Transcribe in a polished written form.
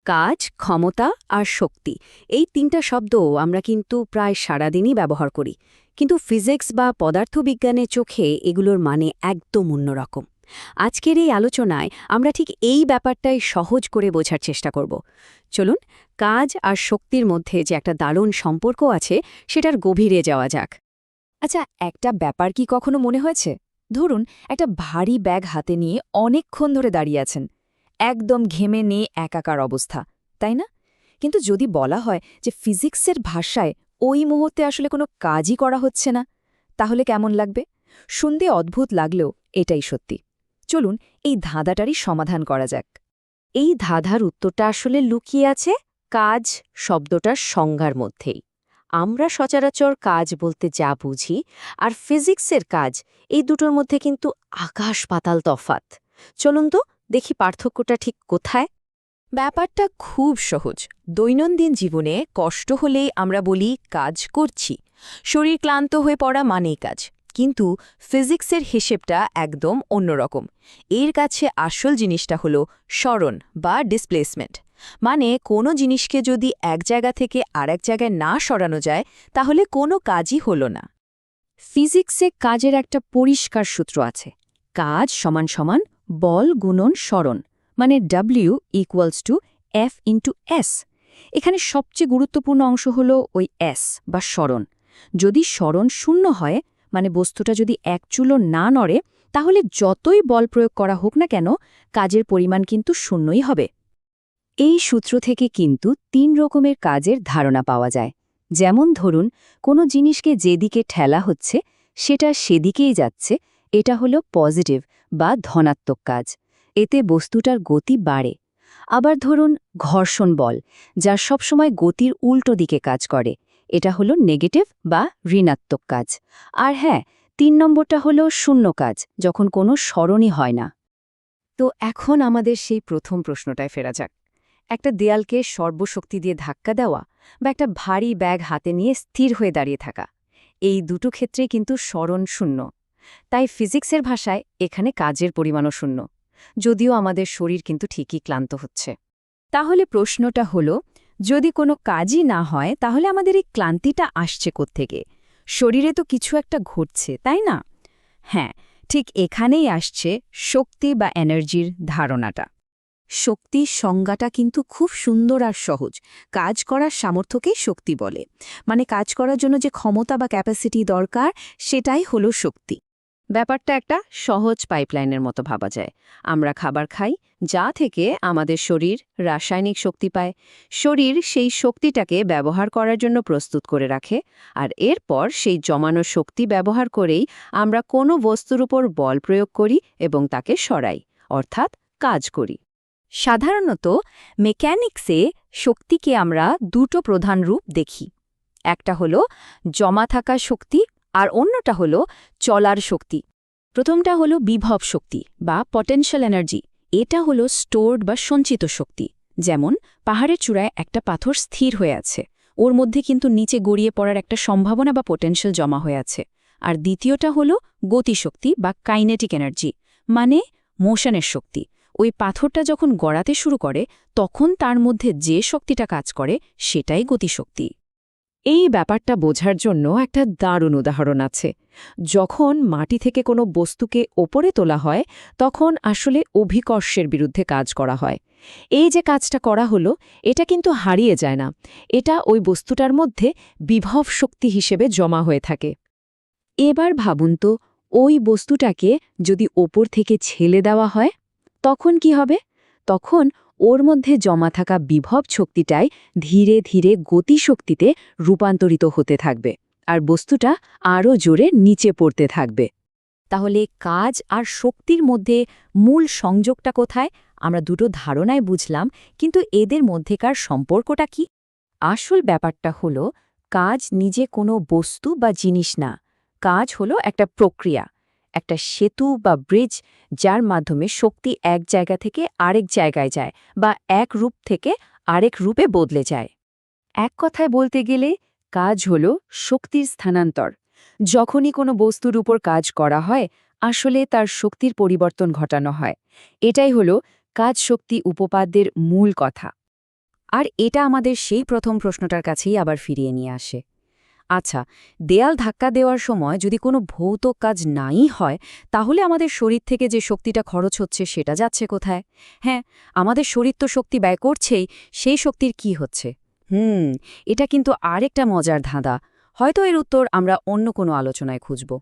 কাজ, ক্ষমতা আর শক্তি এই তিনটা শব্দ আমরা কিন্তু প্রায় সারাদিনই ব্যবহার করি, কিন্তু ফিজিক্স বা পদার্থবিজ্ঞানের চোখে এগুলোর মানে একদম অন্যরকম। আজকের এই আলোচনায় আমরা ঠিক এই ব্যাপারটাই সহজ করে বোঝার চেষ্টা করব। চলুন, কাজ আর শক্তির মধ্যে যে একটা দারুণ সম্পর্ক আছে সেটার গভীরে যাওয়া যাক। আচ্ছা, একটা ব্যাপার কি কখনো মনে হয়েছে? ধরুন, একটা ভারী ব্যাগ হাতে নিয়ে অনেকক্ষণ ধরে দাঁড়িয়ে আছেন, একদম ঘেমে নিয়ে একাকার অবস্থা, তাই না? কিন্তু যদি বলা হয় যে ফিজিক্সের ভাষায় ওই মুহূর্তে আসলে কোনো কাজই করা হচ্ছে না, তাহলে কেমন লাগবে? শুনতে অদ্ভুত লাগলেও এটাই সত্যি। চলুন, এই ধাঁধাটারই সমাধান করা যাক। এই ধাঁধার উত্তরটা আসলে লুকিয়ে আছে কাজ শব্দটার সংজ্ঞার মধ্যেই। আমরা সচরাচর কাজ বলতে যা বুঝি আর ফিজিক্সের কাজ, এই দুটোর মধ্যে কিন্তু আকাশ পাতাল তফাত। চলুন তো দেখি পার্থক্যটা ঠিক কোথায়। ব্যাপারটা খুব সহজ। দৈনন্দিন জীবনে কষ্ট হলেই আমরা বলি কাজ করছি, শরীর ক্লান্ত হয়ে পড়া মানেই কাজ। কিন্তু ফিজিক্সের হিসেবটা একদম অন্যরকম। এর কাছে আসল জিনিসটা হলো সরণ বা ডিসপ্লেসমেন্ট। মানে কোনো জিনিসকে যদি এক জায়গা থেকে আরেক জায়গায় না সরানো যায়, তাহলে কোনো কাজই হলো না। ফিজিক্সে কাজের একটা পরিষ্কার সূত্র আছে। কাজ সমান সমান বল গুণন সরণ, মানে W = F/S। এখানে সবচেয়ে গুরুত্বপূর্ণ অংশ হল ওই S বা সরণ। যদি সরণ শূন্য হয়, মানে বস্তুটা যদি এক চুলো না নড়ে, তাহলে যতই বল প্রয়োগ করা হোক না কেন, কাজের পরিমাণ কিন্তু শূন্যই হবে। এই সূত্র থেকে কিন্তু ৩ রকমের কাজের ধারণা পাওয়া যায়। যেমন ধরুন, কোনো জিনিসকে যেদিকে ঠেলা হচ্ছে সেটা সেদিকেই যাচ্ছে, এটা হলো পজিটিভ বা ধনাত্মক কাজ। এতে বস্তুটার গতি বাড়ে। আবার ধরুন ঘর্ষণ বল, যা সবসময় গতির উল্টো দিকে কাজ করে, এটা হলো নেগেটিভ বা ঋণাত্মক কাজ। আর হ্যাঁ, ৩ নম্বরটা হলো শূন্য কাজ, যখন কোনো সরণই হয় না। তো এখন আমাদের সেই প্রথম প্রশ্নটায় ফেরা যাক। একটা দেয়ালকে সর্বশক্তি দিয়ে ধাক্কা দেওয়া বা একটা ভারী ব্যাগ হাতে নিয়ে স্থির হয়ে দাঁড়িয়ে থাকা, এই দুটো ক্ষেত্রেই কিন্তু সরণ শূন্য। তাই ফিজিক্সের ভাষায় এখানে কাজের পরিমাণও শূন্য, যদিও আমাদের শরীর কিন্তু ঠিকই ক্লান্ত হচ্ছে। তাহলে প্রশ্নটা হলো, যদি কোনো কাজই না হয় তাহলে আমাদের এই ক্লান্তিটা আসছে কোত্থেকে? শরীরে তো কিছু একটা ঘটছে, তাই না? হ্যাঁ, ঠিক এখানেই আসছে শক্তি বা এনার্জির ধারণাটা। শক্তির সংজ্ঞাটা কিন্তু খুব সুন্দর আর সহজ। কাজ করার সামর্থ্যকেই শক্তি বলে। মানে কাজ করার জন্য যে ক্ষমতা বা ক্যাপাসিটি দরকার, সেটাই হলো শক্তি। ব্যাপারটা একটা সহজ পাইপলাইনের মতো ভাবা যায়। আমরা খাবার খাই, যা থেকে আমাদের শরীর রাসায়নিক শক্তি পায়। শরীর সেই শক্তিটাকে ব্যবহার করার জন্য প্রস্তুত করে রাখে, আর এরপর সেই জমানো শক্তি ব্যবহার করেই আমরা কোনো বস্তুর উপর বল প্রয়োগ করি এবং তাকে সরাই, অর্থাৎ কাজ করি। সাধারণত মেকানিক্সে শক্তিকে আমরা দুটো প্রধান রূপ দেখি। একটা হলো জমা থাকা শক্তি আর অন্যটা হলো চলার শক্তি। প্রথমটা হলো বিভব শক্তি বা পটেনশিয়াল এনার্জি। এটা হলো স্টোরড বা সঞ্চিত শক্তি। যেমন পাহাড়ের চূড়ায় একটা পাথর স্থির হয়ে আছে, ওর মধ্যে কিন্তু নিচে গড়িয়ে পড়ার একটা সম্ভাবনা বা পটেনশিয়াল জমা হয়ে আছে। আর দ্বিতীয়টা হলো গতিশক্তি বা কাইনেটিক এনার্জি, মানে মোশনের শক্তি। ওই পাথরটা যখন গড়াতে শুরু করে, তখন তার মধ্যে যে শক্তিটা কাজ করে সেটাই গতিশক্তি। এই ব্যাপারটা বোঝার জন্য একটা দারুণ উদাহরণ আছে। যখন মাটি থেকে কোনো বস্তুকে ওপরে তোলা হয়, তখন আসলে অভিকর্ষের বিরুদ্ধে কাজ করা হয়। এই যে কাজটা করা হলো, এটা কিন্তু হারিয়ে যায় না, এটা ওই বস্তুটার মধ্যে বিভব শক্তি হিসেবে জমা হয়ে থাকে। এবার ভাবুন তো, ওই বস্তুটাকে যদি ওপর থেকে ছেলে দেওয়া হয়, তখন কি হবে? তখন ওর মধ্যে জমা থাকা বিভব শক্তিটাই ধীরে ধীরে গতিশক্তিতে রূপান্তরিত হতে থাকবে, আর বস্তুটা আরও জোরে নিচে পড়তে থাকবে। তাহলে কাজ আর শক্তির মধ্যে মূল সংযোগটা কোথায়? আমরা দুটো ধারণায় বুঝলাম, কিন্তু এদের মধ্যেকার সম্পর্কটা কি? আসল ব্যাপারটা হলো, কাজ নিজে কোনো বস্তু বা জিনিস না। কাজ হলো একটা প্রক্রিয়া, একটা সেতু বা ব্রিজ, যার মাধ্যমে শক্তি এক জায়গা থেকে আরেক জায়গায় যায় বা এক রূপ থেকে আরেক রূপে বদলে যায়। এক কথায় বলতে গেলে, কাজ হলো শক্তির স্থানান্তর। যখনই কোনো বস্তুর উপর কাজ করা হয়, আসলে তার শক্তির পরিবর্তন ঘটানো হয়। এটাই হলো কাজ শক্তি উপপাদ্যের মূল কথা। আর এটা আমাদের সেই প্রথম প্রশ্নটার কাছেই আবার ফিরিয়ে নিয়ে আসে। আচ্ছা, দেয়াল ধাক্কা দেওয়ার সময় যদি কোনো ভৌত কাজ নাই হয়, তাহলে আমাদের শরীর থেকে যে শক্তিটা খরচ হচ্ছে সেটা যাচ্ছে কোথায়? হ্যাঁ, আমাদের শরীর তো শক্তি ব্যয় করছেই, সেই শক্তির কি হচ্ছে? এটা কিন্তু আরেকটা মজার ধাঁধা। হয়তো এর উত্তর আমরা অন্য কোনো আলোচনায় খুঁজব।